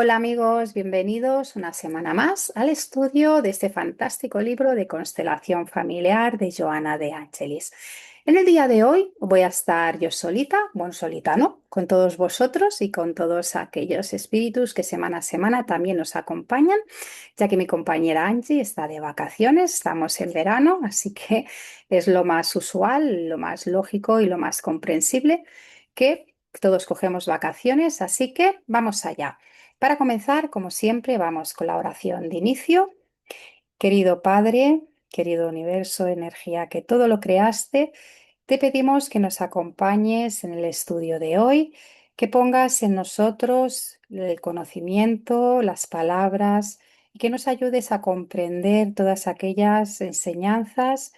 Hola amigos, bienvenidos una semana más al estudio de este fantástico libro de constelación familiar de Joana de Angelis. En el día de hoy voy a estar yo solita, bueno, solita no, con todos vosotros y con todos aquellos espíritus que semana a semana también nos acompañan, ya que mi compañera Angie está de vacaciones, estamos en verano, así que es lo más usual, lo más lógico y lo más comprensible que todos cogemos vacaciones, así que vamos allá. Para comenzar, como siempre, vamos con la oración de inicio. Querido Padre, querido universo, energía que todo lo creaste, te pedimos que nos acompañes en el estudio de hoy, que pongas en nosotros el conocimiento, las palabras y que nos ayudes a comprender todas aquellas enseñanzas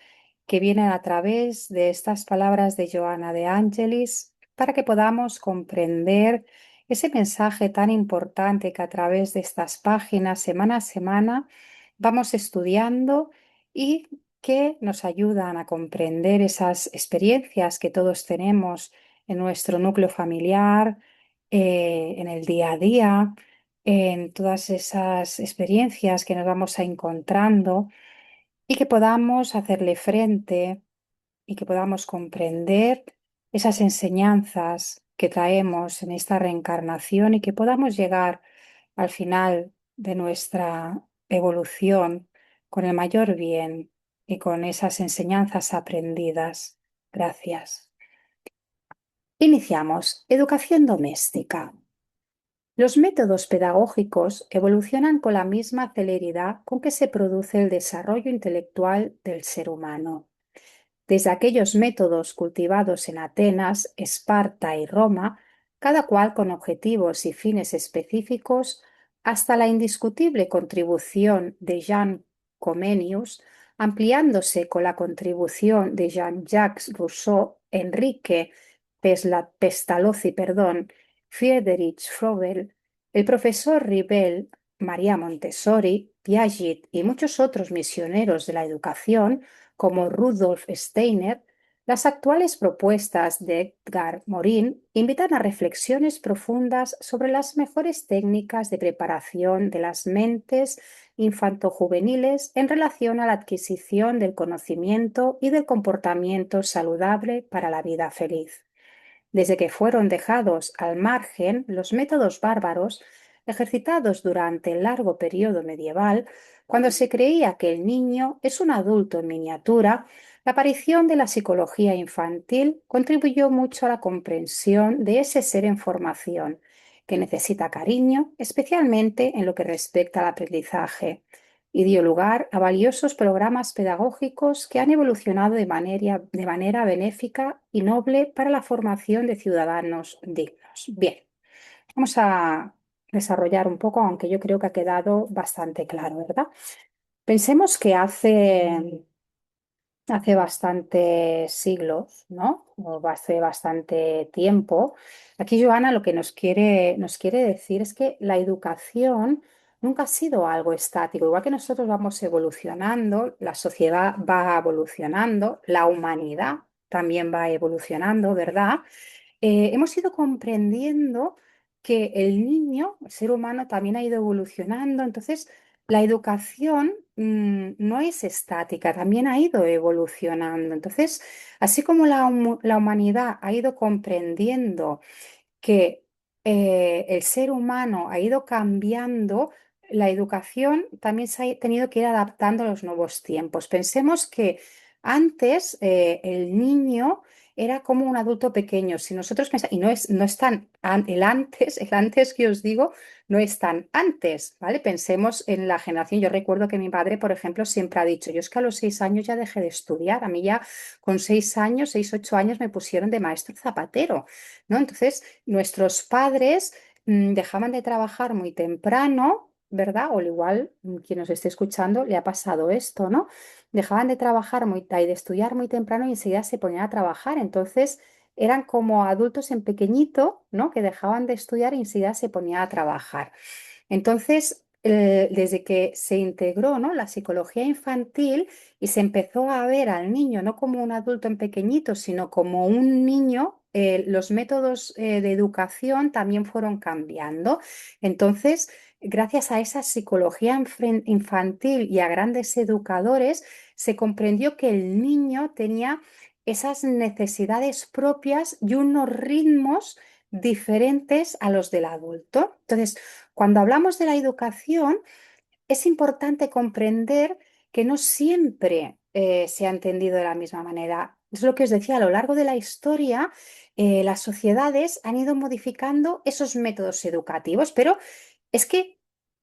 que vienen a través de estas palabras de Joana de Angelis para que podamos comprender ese mensaje tan importante que a través de estas páginas, semana a semana, vamos estudiando y que nos ayudan a comprender esas experiencias que todos tenemos en nuestro núcleo familiar, en el día a día, en todas esas experiencias que nos vamos a encontrando y que podamos hacerle frente y que podamos comprender esas enseñanzas que traemos en esta reencarnación y que podamos llegar al final de nuestra evolución con el mayor bien y con esas enseñanzas aprendidas. Gracias. Iniciamos. Educación doméstica. Los métodos pedagógicos evolucionan con la misma celeridad con que se produce el desarrollo intelectual del ser humano. Desde aquellos métodos cultivados en Atenas, Esparta y Roma, cada cual con objetivos y fines específicos, hasta la indiscutible contribución de Jean Comenius, ampliándose con la contribución de Jean-Jacques Rousseau, Enrique Pestalozzi, Friedrich Froebel, el profesor Ribel, María Montessori, Piaget y muchos otros misioneros de la educación, como Rudolf Steiner, las actuales propuestas de Edgar Morin invitan a reflexiones profundas sobre las mejores técnicas de preparación de las mentes infantojuveniles en relación a la adquisición del conocimiento y del comportamiento saludable para la vida feliz. Desde que fueron dejados al margen los métodos bárbaros ejercitados durante el largo periodo medieval, cuando se creía que el niño es un adulto en miniatura, la aparición de la psicología infantil contribuyó mucho a la comprensión de ese ser en formación, que necesita cariño, especialmente en lo que respecta al aprendizaje, y dio lugar a valiosos programas pedagógicos que han evolucionado de manera benéfica y noble para la formación de ciudadanos dignos. Bien, vamos a desarrollar un poco, aunque yo creo que ha quedado bastante claro, ¿verdad? Pensemos que hace bastantes siglos, ¿no? O hace bastante tiempo. Aquí Joana lo que nos quiere decir es que la educación nunca ha sido algo estático. Igual que nosotros vamos evolucionando, la sociedad va evolucionando, la humanidad también va evolucionando, ¿verdad? Hemos ido comprendiendo que el niño, el ser humano, también ha ido evolucionando. Entonces, la educación no es estática, también ha ido evolucionando. Entonces, así como la humanidad ha ido comprendiendo que el ser humano ha ido cambiando, la educación también se ha tenido que ir adaptando a los nuevos tiempos. Pensemos que antes el niño era como un adulto pequeño. Si nosotros pensamos, y no es tan, el antes que os digo, no es tan antes, ¿vale? Pensemos en la generación. Yo recuerdo que mi padre, por ejemplo, siempre ha dicho, yo es que a los 6 años ya dejé de estudiar. A mí ya con 6 años, 6, 8 años me pusieron de maestro zapatero, ¿no? Entonces, nuestros padres dejaban de trabajar muy temprano, ¿verdad? O al igual, quien nos esté escuchando le ha pasado esto, ¿no? Dejaban de trabajar y de estudiar muy temprano y enseguida se ponían a trabajar. Entonces, eran como adultos en pequeñito, ¿no? Que dejaban de estudiar y enseguida se ponían a trabajar. Entonces, desde que se integró, ¿no? La psicología infantil y se empezó a ver al niño no como un adulto en pequeñito, sino como un niño los métodos de educación también fueron cambiando. Entonces, gracias a esa psicología infantil y a grandes educadores, se comprendió que el niño tenía esas necesidades propias y unos ritmos diferentes a los del adulto. Entonces, cuando hablamos de la educación, es importante comprender que no siempre se ha entendido de la misma manera. Es lo que os decía, a lo largo de la historia, las sociedades han ido modificando esos métodos educativos, pero es que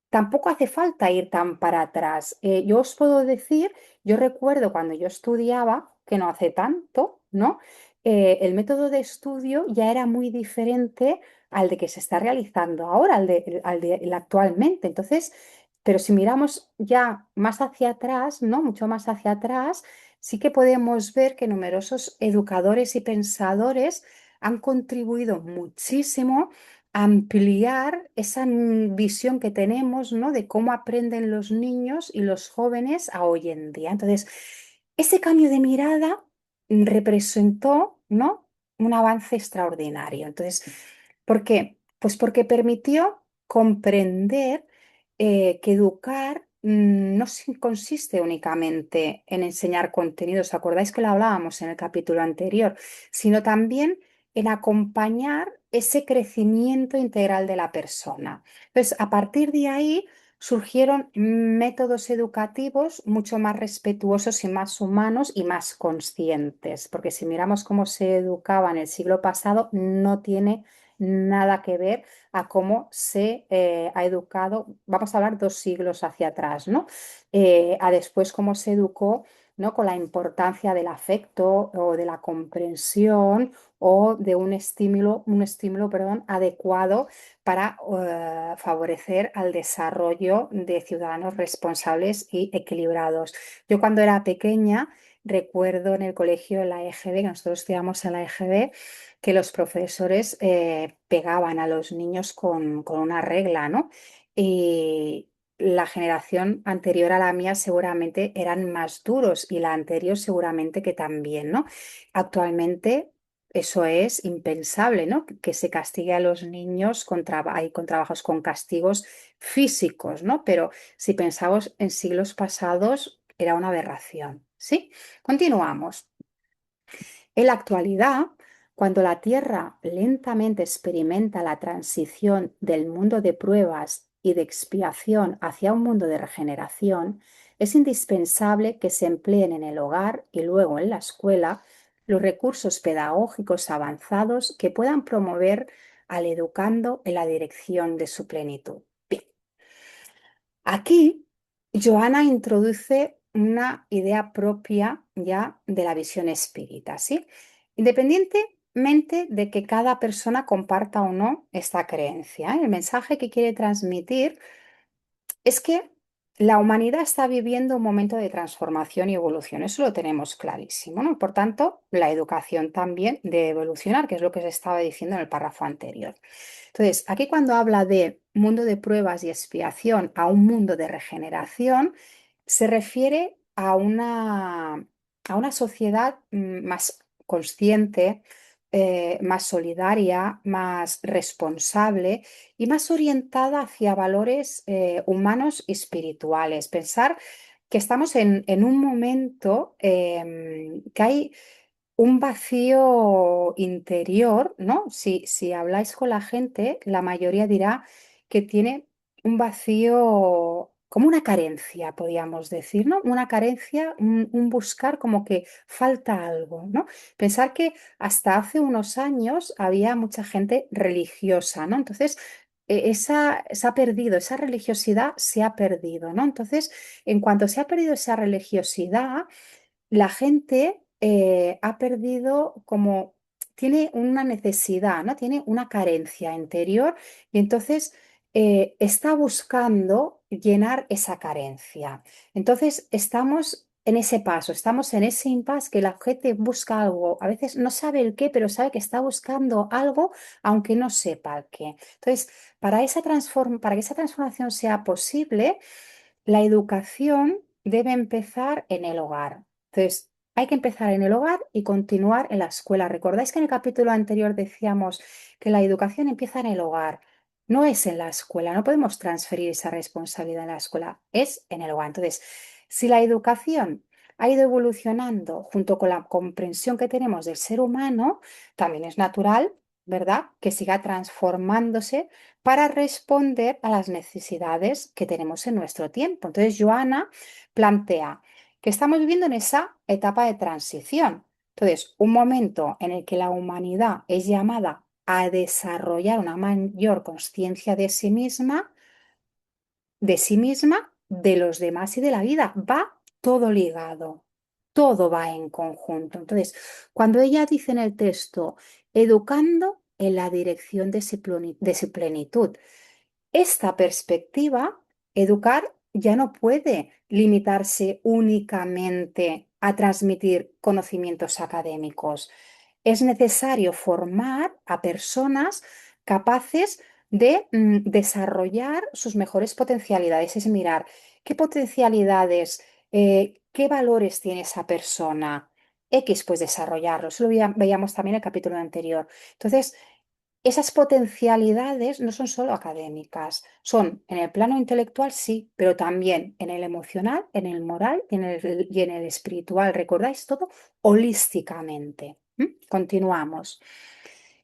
tampoco hace falta ir tan para atrás. Yo os puedo decir, yo recuerdo cuando yo estudiaba, que no hace tanto, ¿no? El método de estudio ya era muy diferente al de que se está realizando ahora, el actualmente. Entonces, pero si miramos ya más hacia atrás, ¿no? Mucho más hacia atrás, sí que podemos ver que numerosos educadores y pensadores han contribuido muchísimo ampliar esa visión que tenemos, ¿no? De cómo aprenden los niños y los jóvenes a hoy en día. Entonces, ese cambio de mirada representó, ¿no? Un avance extraordinario. Entonces, ¿por qué? Pues porque permitió comprender que educar no consiste únicamente en enseñar contenidos, ¿os acordáis que lo hablábamos en el capítulo anterior? Sino también en acompañar ese crecimiento integral de la persona. Entonces, a partir de ahí surgieron métodos educativos mucho más respetuosos y más humanos y más conscientes, porque si miramos cómo se educaba en el siglo pasado, no tiene nada que ver a cómo se ha educado, vamos a hablar 2 siglos hacia atrás, ¿no? A después cómo se educó, ¿no? Con la importancia del afecto o de la comprensión o de un estímulo, perdón, adecuado para favorecer al desarrollo de ciudadanos responsables y equilibrados. Yo cuando era pequeña recuerdo en el colegio, en la EGB, que nosotros estudiamos en la EGB, que los profesores pegaban a los niños con una regla, ¿no? Y la generación anterior a la mía seguramente eran más duros y la anterior seguramente que también, ¿no? Actualmente eso es impensable, ¿no? Que se castigue a los niños con trabajos con castigos físicos, ¿no? Pero si pensamos en siglos pasados, era una aberración, ¿sí? Continuamos. En la actualidad, cuando la Tierra lentamente experimenta la transición del mundo de pruebas y de expiación hacia un mundo de regeneración, es indispensable que se empleen en el hogar y luego en la escuela los recursos pedagógicos avanzados que puedan promover al educando en la dirección de su plenitud. Bien, aquí Joana introduce una idea propia ya de la visión espírita, ¿sí? Independientemente de que cada persona comparta o no esta creencia, ¿eh? El mensaje que quiere transmitir es que la humanidad está viviendo un momento de transformación y evolución, eso lo tenemos clarísimo, ¿no? Por tanto, la educación también debe evolucionar, que es lo que se estaba diciendo en el párrafo anterior. Entonces, aquí cuando habla de mundo de pruebas y expiación a un mundo de regeneración, se refiere a una sociedad más consciente, más solidaria, más responsable y más orientada hacia valores humanos y espirituales. Pensar que estamos en un momento que hay un vacío interior, ¿no? Si habláis con la gente, la mayoría dirá que tiene un vacío, como una carencia, podríamos decir, ¿no? Una carencia, un buscar como que falta algo, ¿no? Pensar que hasta hace unos años había mucha gente religiosa, ¿no? Entonces, esa se ha perdido, esa religiosidad se ha perdido, ¿no? Entonces, en cuanto se ha perdido esa religiosidad, la gente ha perdido como, tiene una necesidad, ¿no? Tiene una carencia interior y entonces está buscando llenar esa carencia. Entonces estamos en ese paso, estamos en ese impasse que la gente busca algo, a veces no sabe el qué, pero sabe que está buscando algo, aunque no sepa el qué. Entonces, para que esa transformación sea posible, la educación debe empezar en el hogar. Entonces, Hay que empezar en el hogar y continuar en la escuela. ¿Recordáis que en el capítulo anterior decíamos que la educación empieza en el hogar? No es en la escuela, no podemos transferir esa responsabilidad en la escuela, es en el hogar. Entonces, si la educación ha ido evolucionando junto con la comprensión que tenemos del ser humano, también es natural, ¿verdad?, que siga transformándose para responder a las necesidades que tenemos en nuestro tiempo. Entonces, Joana plantea que estamos viviendo en esa etapa de transición. Entonces, un momento en el que la humanidad es llamada a desarrollar una mayor conciencia de sí misma, de los demás y de la vida. Va todo ligado, todo va en conjunto. Entonces, cuando ella dice en el texto, educando en la dirección de su plenitud, esta perspectiva, educar ya no puede limitarse únicamente a transmitir conocimientos académicos. Es necesario formar a personas capaces de desarrollar sus mejores potencialidades. Es mirar qué potencialidades, qué valores tiene esa persona. X, pues desarrollarlos. Eso lo veíamos también en el capítulo anterior. Entonces, esas potencialidades no son solo académicas, son en el plano intelectual, sí, pero también en el emocional, en el moral y en el espiritual. ¿Recordáis todo? Holísticamente. Continuamos.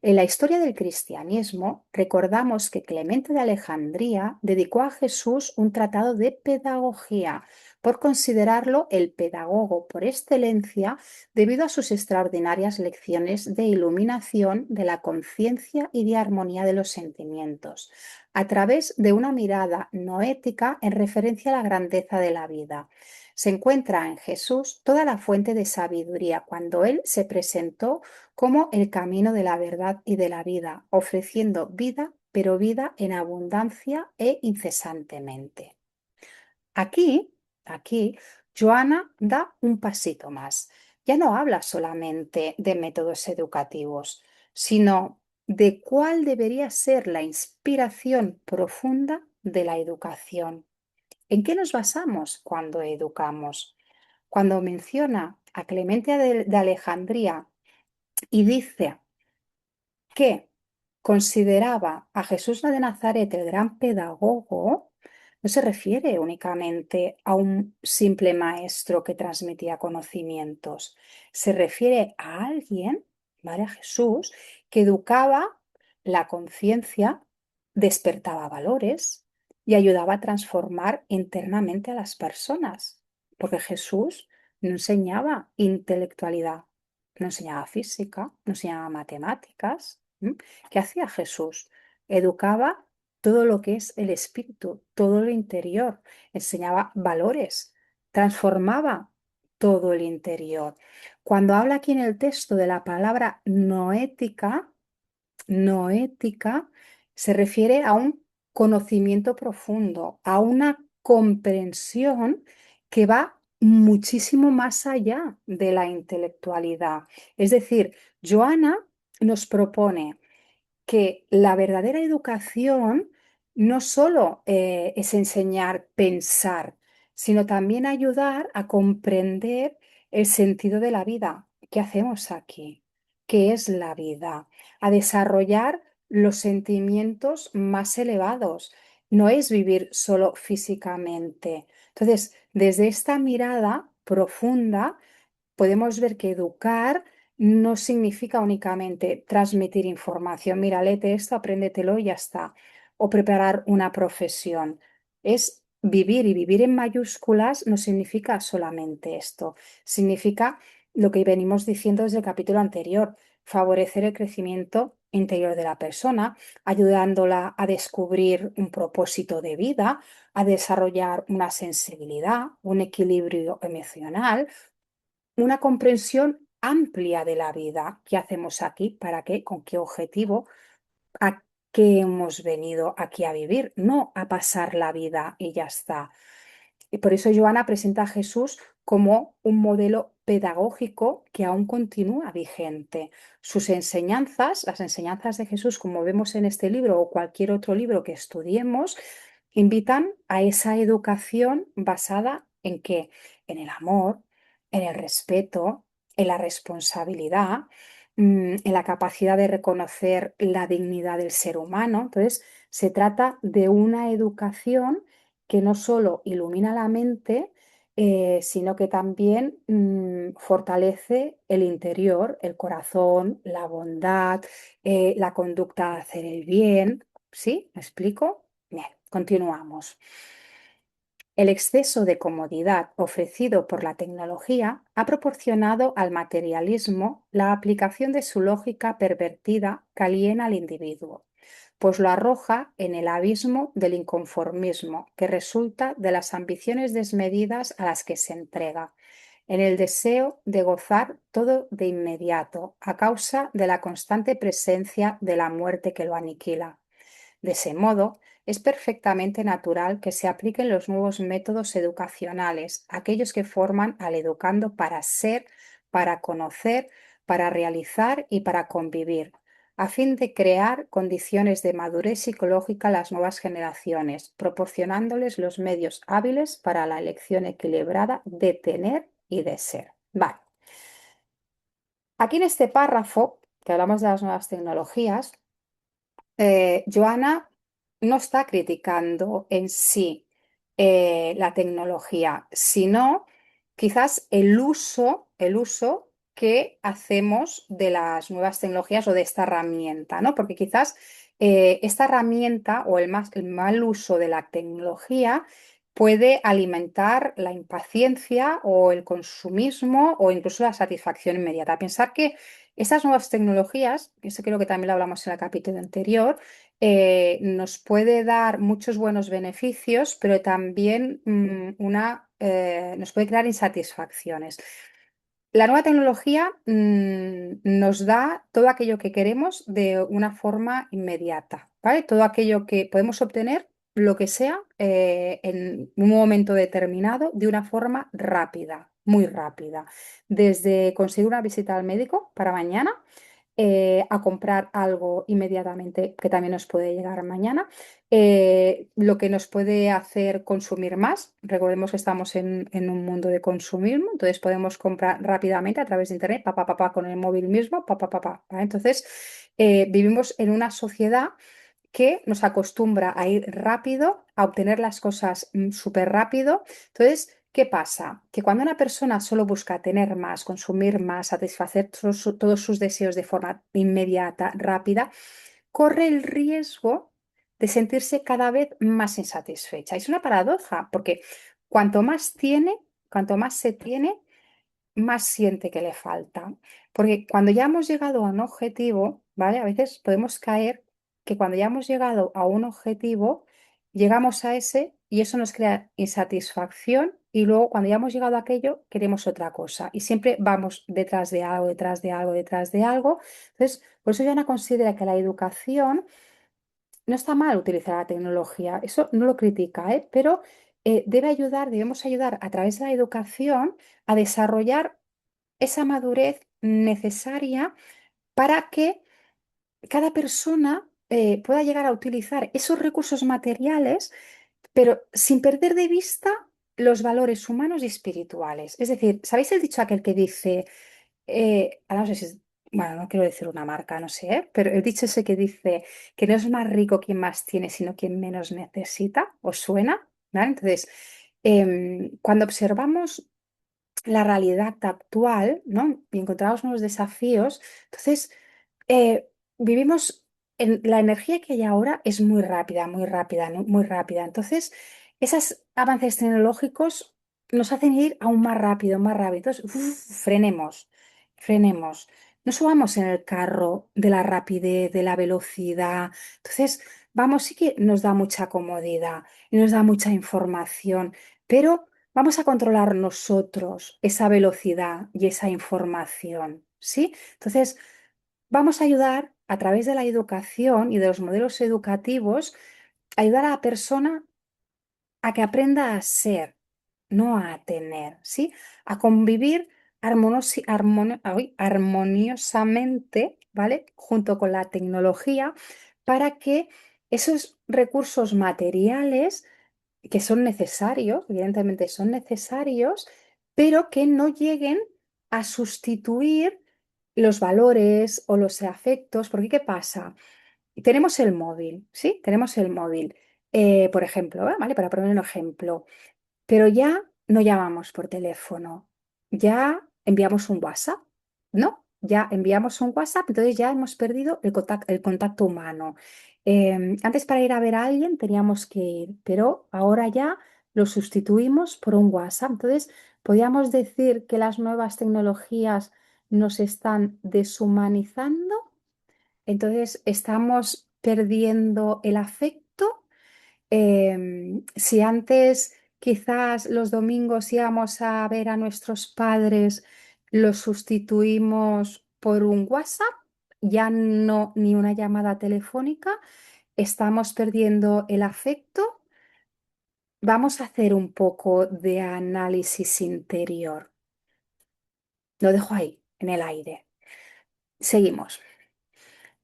En la historia del cristianismo, recordamos que Clemente de Alejandría dedicó a Jesús un tratado de pedagogía por considerarlo el pedagogo por excelencia debido a sus extraordinarias lecciones de iluminación de la conciencia y de armonía de los sentimientos, a través de una mirada noética en referencia a la grandeza de la vida. Se encuentra en Jesús toda la fuente de sabiduría cuando Él se presentó como el camino de la verdad y de la vida, ofreciendo vida, pero vida en abundancia e incesantemente. Aquí, Joana da un pasito más. Ya no habla solamente de métodos educativos, sino de cuál debería ser la inspiración profunda de la educación. ¿En qué nos basamos cuando educamos? Cuando menciona a Clemente de Alejandría y dice que consideraba a Jesús de Nazaret el gran pedagogo, no se refiere únicamente a un simple maestro que transmitía conocimientos, se refiere a alguien, ¿vale?, a Jesús, que educaba la conciencia, despertaba valores y ayudaba a transformar internamente a las personas, porque Jesús no enseñaba intelectualidad, no enseñaba física, no enseñaba matemáticas. ¿Qué hacía Jesús? Educaba todo lo que es el espíritu, todo lo interior, enseñaba valores, transformaba todo el interior. Cuando habla aquí en el texto de la palabra noética, noética se refiere a un conocimiento profundo, a una comprensión que va muchísimo más allá de la intelectualidad. Es decir, Joana nos propone que la verdadera educación no solo es enseñar pensar, sino también ayudar a comprender el sentido de la vida. ¿Qué hacemos aquí? ¿Qué es la vida? A desarrollar los sentimientos más elevados. No es vivir solo físicamente. Entonces, desde esta mirada profunda, podemos ver que educar no significa únicamente transmitir información. Mira, léete esto, apréndetelo y ya está. O preparar una profesión. Es vivir, y vivir en mayúsculas no significa solamente esto. Significa lo que venimos diciendo desde el capítulo anterior, favorecer el crecimiento interior de la persona, ayudándola a descubrir un propósito de vida, a desarrollar una sensibilidad, un equilibrio emocional, una comprensión amplia de la vida. ¿Qué hacemos aquí? ¿Para qué? ¿Con qué objetivo? ¿A qué hemos venido aquí a vivir? No a pasar la vida y ya está. Y por eso Joana presenta a Jesús como un modelo pedagógico que aún continúa vigente. Sus enseñanzas, las enseñanzas de Jesús, como vemos en este libro o cualquier otro libro que estudiemos, invitan a esa educación basada en qué, en el amor, en el respeto, en la responsabilidad, en la capacidad de reconocer la dignidad del ser humano. Entonces, se trata de una educación que no solo ilumina la mente, sino que también fortalece el interior, el corazón, la bondad, la conducta de hacer el bien. ¿Sí? ¿Me explico? Bien, continuamos. El exceso de comodidad ofrecido por la tecnología ha proporcionado al materialismo la aplicación de su lógica pervertida que aliena al individuo, pues lo arroja en el abismo del inconformismo que resulta de las ambiciones desmedidas a las que se entrega, en el deseo de gozar todo de inmediato a causa de la constante presencia de la muerte que lo aniquila. De ese modo, es perfectamente natural que se apliquen los nuevos métodos educacionales, aquellos que forman al educando para ser, para conocer, para realizar y para convivir, a fin de crear condiciones de madurez psicológica a las nuevas generaciones, proporcionándoles los medios hábiles para la elección equilibrada de tener y de ser. Vale. Aquí en este párrafo, que hablamos de las nuevas tecnologías, Joana no está criticando en sí la tecnología, sino quizás el uso que hacemos de las nuevas tecnologías o de esta herramienta, ¿no? Porque quizás esta herramienta o el mal uso de la tecnología puede alimentar la impaciencia o el consumismo o incluso la satisfacción inmediata. Pensar que estas nuevas tecnologías, que eso creo que también lo hablamos en el capítulo anterior, nos puede dar muchos buenos beneficios, pero también nos puede crear insatisfacciones. La nueva tecnología nos da todo aquello que queremos de una forma inmediata, ¿vale? Todo aquello que podemos obtener, lo que sea, en un momento determinado, de una forma rápida, muy rápida. Desde conseguir una visita al médico para mañana, a comprar algo inmediatamente que también nos puede llegar mañana, lo que nos puede hacer consumir más. Recordemos que estamos en un mundo de consumismo, entonces podemos comprar rápidamente a través de internet, con el móvil mismo, ¿vale? Entonces, vivimos en una sociedad que nos acostumbra a ir rápido, a obtener las cosas súper rápido. Entonces, ¿qué pasa? Que cuando una persona solo busca tener más, consumir más, satisfacer todos sus deseos de forma inmediata, rápida, corre el riesgo de sentirse cada vez más insatisfecha. Es una paradoja, porque cuanto más tiene, cuanto más se tiene, más siente que le falta. Porque cuando ya hemos llegado a un objetivo, ¿vale? A veces podemos caer que cuando ya hemos llegado a un objetivo, llegamos a ese y eso nos crea insatisfacción y luego cuando ya hemos llegado a aquello, queremos otra cosa y siempre vamos detrás de algo, detrás de algo, detrás de algo. Entonces, por eso Yana considera que la educación no está mal utilizar la tecnología, eso no lo critica, ¿eh? Pero debemos ayudar a través de la educación a desarrollar esa madurez necesaria para que cada persona pueda llegar a utilizar esos recursos materiales, pero sin perder de vista los valores humanos y espirituales. Es decir, ¿sabéis el dicho aquel que dice, ahora no sé si bueno, no quiero decir una marca, no sé, pero el dicho ese que dice que no es más rico quien más tiene, sino quien menos necesita? ¿Os suena? ¿Vale? Entonces, cuando observamos la realidad actual, ¿no? Y encontramos nuevos desafíos. Entonces, vivimos en la energía que hay ahora es muy rápida, ¿no? Muy rápida. Entonces, esos avances tecnológicos nos hacen ir aún más rápido, más rápido. Entonces, frenemos, frenemos. No subamos en el carro de la rapidez, de la velocidad. Entonces, vamos, sí que nos da mucha comodidad y nos da mucha información, pero vamos a controlar nosotros esa velocidad y esa información, ¿sí? Entonces, vamos a ayudar a través de la educación y de los modelos educativos, ayudar a la persona a que aprenda a ser, no a tener, ¿sí? A convivir armoniosamente, ¿vale? Junto con la tecnología para que esos recursos materiales que son necesarios, evidentemente son necesarios, pero que no lleguen a sustituir los valores o los afectos, porque ¿qué pasa? Tenemos el móvil, ¿sí? Tenemos el móvil, por ejemplo, ¿vale? Para poner un ejemplo. Pero ya no llamamos por teléfono, ya enviamos un WhatsApp, ¿no? Ya enviamos un WhatsApp, entonces ya hemos perdido el contacto humano. Antes para ir a ver a alguien teníamos que ir, pero ahora ya lo sustituimos por un WhatsApp. Entonces, podríamos decir que las nuevas tecnologías nos están deshumanizando, entonces estamos perdiendo el afecto. Si antes quizás los domingos íbamos a ver a nuestros padres, los sustituimos por un WhatsApp, ya no ni una llamada telefónica, estamos perdiendo el afecto. Vamos a hacer un poco de análisis interior. Lo dejo ahí, en el aire. Seguimos.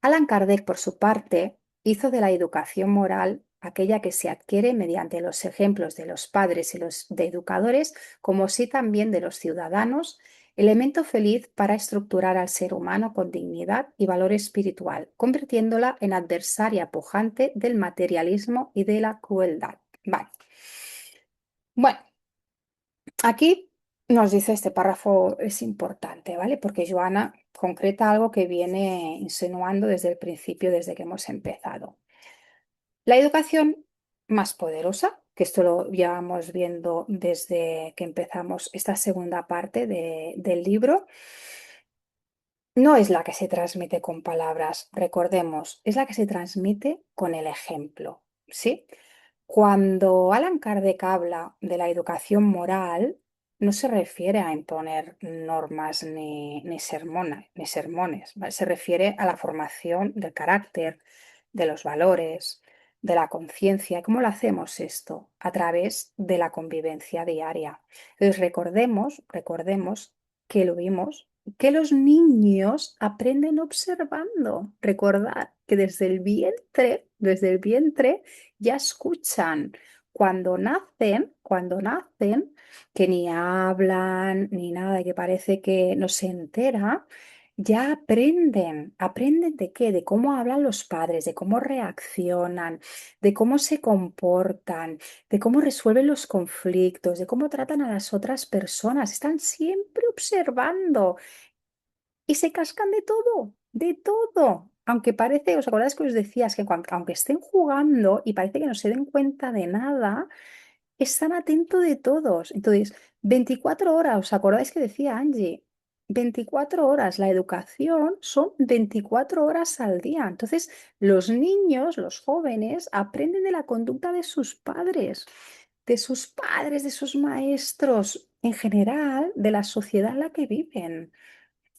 Alan Kardec, por su parte, hizo de la educación moral aquella que se adquiere mediante los ejemplos de los padres y los de educadores, como sí también de los ciudadanos, elemento feliz para estructurar al ser humano con dignidad y valor espiritual, convirtiéndola en adversaria pujante del materialismo y de la crueldad. Vale. Bueno, aquí nos dice este párrafo es importante, ¿vale? Porque Joana concreta algo que viene insinuando desde el principio, desde que hemos empezado. La educación más poderosa, que esto lo llevamos viendo desde que empezamos esta segunda parte del libro, no es la que se transmite con palabras, recordemos, es la que se transmite con el ejemplo, ¿sí? Cuando Alan Kardec habla de la educación moral, no se refiere a imponer normas ni sermones, ¿vale? Se refiere a la formación del carácter, de los valores, de la conciencia. ¿Cómo lo hacemos esto? A través de la convivencia diaria. Entonces, recordemos que lo vimos, que los niños aprenden observando. Recordad que desde el vientre, ya escuchan. Cuando nacen, que ni hablan ni nada, que parece que no se entera, ya aprenden. ¿Aprenden de qué? De cómo hablan los padres, de cómo reaccionan, de cómo se comportan, de cómo resuelven los conflictos, de cómo tratan a las otras personas. Están siempre observando y se cascan de todo, de todo. Aunque parece, ¿os acordáis que os decías que aunque estén jugando y parece que no se den cuenta de nada, están atentos de todos? Entonces, 24 horas, ¿os acordáis que decía Angie? 24 horas, la educación son 24 horas al día. Entonces, los niños, los jóvenes, aprenden de la conducta de sus maestros, en general, de la sociedad en la que viven.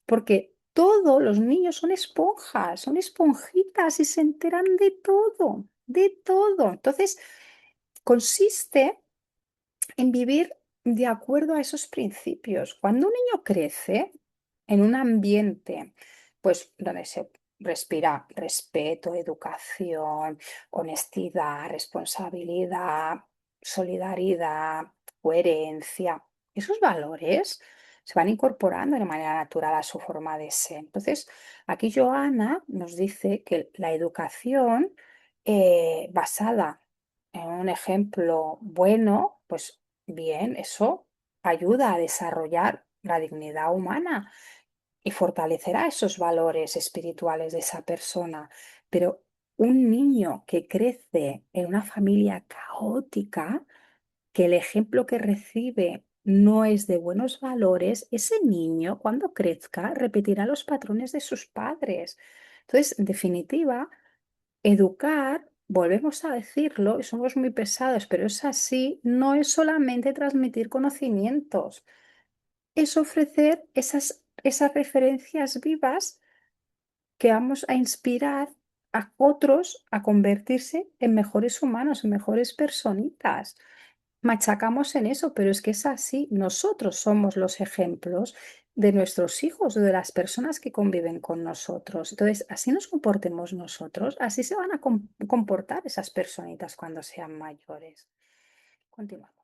Porque todos los niños son esponjas, son esponjitas y se enteran de todo, de todo. Entonces, consiste en vivir de acuerdo a esos principios. Cuando un niño crece en un ambiente, pues donde se respira respeto, educación, honestidad, responsabilidad, solidaridad, coherencia, esos valores se van incorporando de manera natural a su forma de ser. Entonces, aquí Joana nos dice que la educación basada en un ejemplo bueno, pues bien, eso ayuda a desarrollar la dignidad humana y fortalecerá esos valores espirituales de esa persona. Pero un niño que crece en una familia caótica, que el ejemplo que recibe no es de buenos valores, ese niño cuando crezca repetirá los patrones de sus padres. Entonces, en definitiva, educar, volvemos a decirlo, y somos muy pesados, pero es así, no es solamente transmitir conocimientos, es ofrecer esas referencias vivas que vamos a inspirar a otros a convertirse en mejores humanos, en mejores personitas. Machacamos en eso, pero es que es así. Nosotros somos los ejemplos de nuestros hijos o de las personas que conviven con nosotros. Entonces, así nos comportemos nosotros, así se van a comportar esas personitas cuando sean mayores. Continuamos.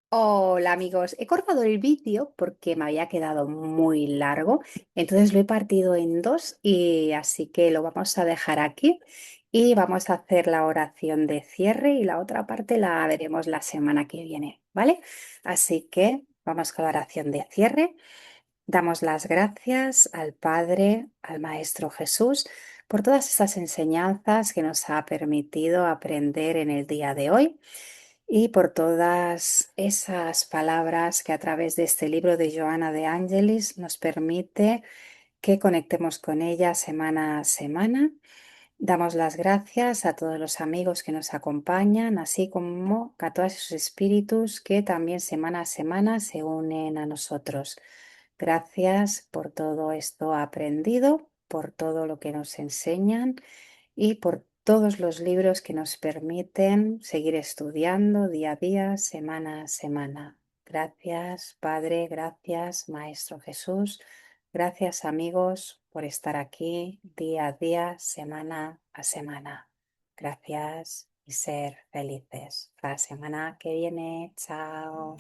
Hola amigos, he cortado el vídeo porque me había quedado muy largo, entonces lo he partido en dos y así que lo vamos a dejar aquí y vamos a hacer la oración de cierre y la otra parte la veremos la semana que viene, ¿vale? Así que vamos con la oración de cierre. Damos las gracias al Padre, al Maestro Jesús, por todas esas enseñanzas que nos ha permitido aprender en el día de hoy y por todas esas palabras que a través de este libro de Joana de Angelis nos permite que conectemos con ella semana a semana. Damos las gracias a todos los amigos que nos acompañan, así como a todos esos espíritus que también semana a semana se unen a nosotros. Gracias por todo esto aprendido, por todo lo que nos enseñan y por todos los libros que nos permiten seguir estudiando día a día, semana a semana. Gracias, Padre, gracias, Maestro Jesús. Gracias amigos por estar aquí día a día, semana a semana. Gracias y ser felices. La semana que viene, chao.